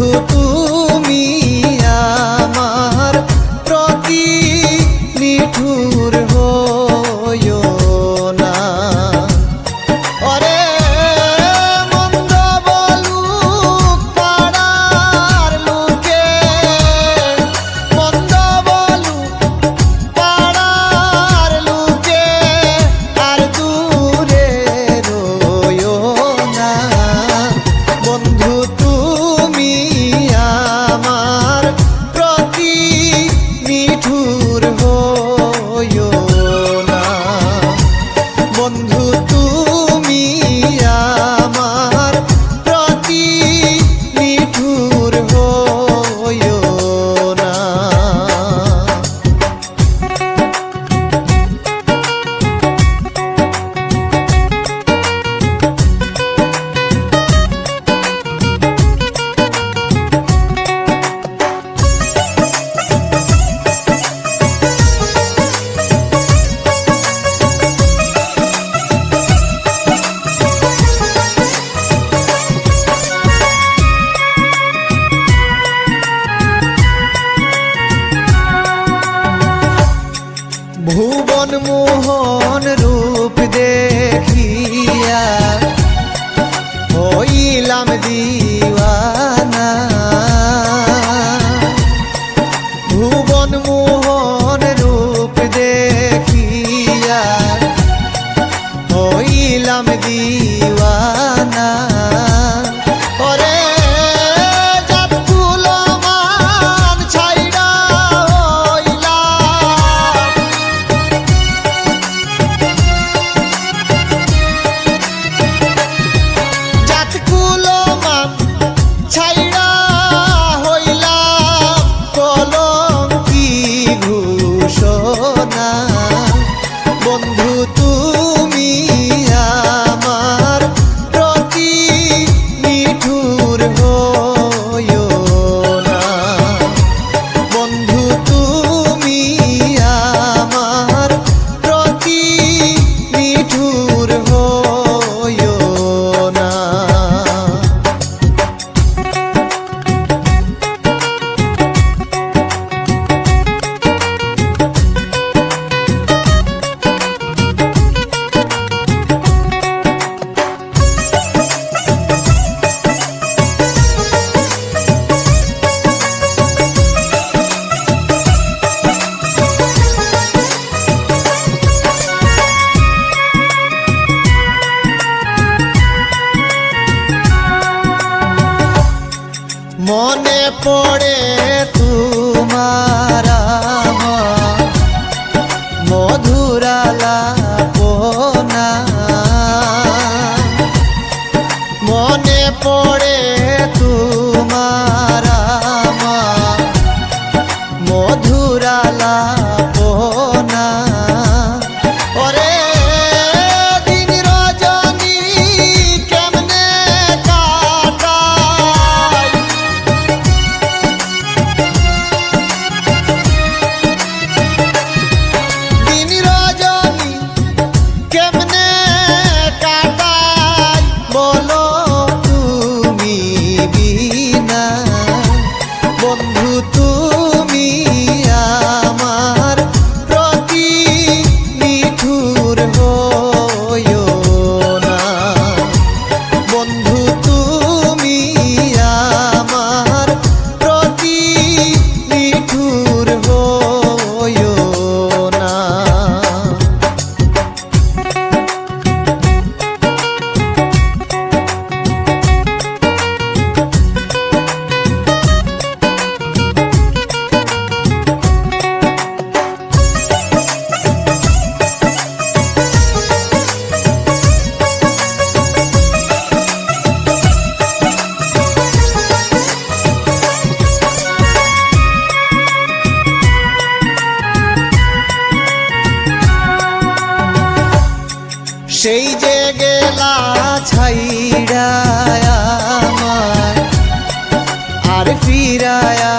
বন্ধু তুমি আমার প্রতি নিঠুর হইও না। ওরে মন্দ বলুক পাড়ার লোকে, মন্দ বলুক পাড়ার লোকে, আর দূরে রইও না। বন্ধু তুমি আমার প্রতি নিঠুর হইও না। বন্ধু তুমি আমার প্রতি নিঠুর হইও না। ভুবন মোহন রূপ দেখিয়া হইলাম দিওয়ানা। ভুবন মোহন রূপ দেখিয়া হইলাম দিওয়ানা। ওরে জাত কুলমান ছাইড়া হইলাম, জাত কুলমান ছাইড়া হইলাম কলঙ্কি ঘোষণা। বন্ধু তুমি আমার প্রতি নিঠুর হইও না। বন্ধু তুমি আমার প্রতি নিঠুর হইও না। মনে পড়ে তোমার আমার মধুর আলাপনা। মনে পড়ে তোমার আমার মধুর আলাপনা। ওরে দিন রজনী কেমনে কাটাই, দিন রজনী কেমনে কাটাই বলো তুমি বিনা। বন্ধু তুমি আমার প্রতি নিঠুর হইও না। বন্ধু তুমি আমার প্রতি নিঠুর হইও না। সেই যে গেলা ছাইড়া আমায় আর ফিরায়া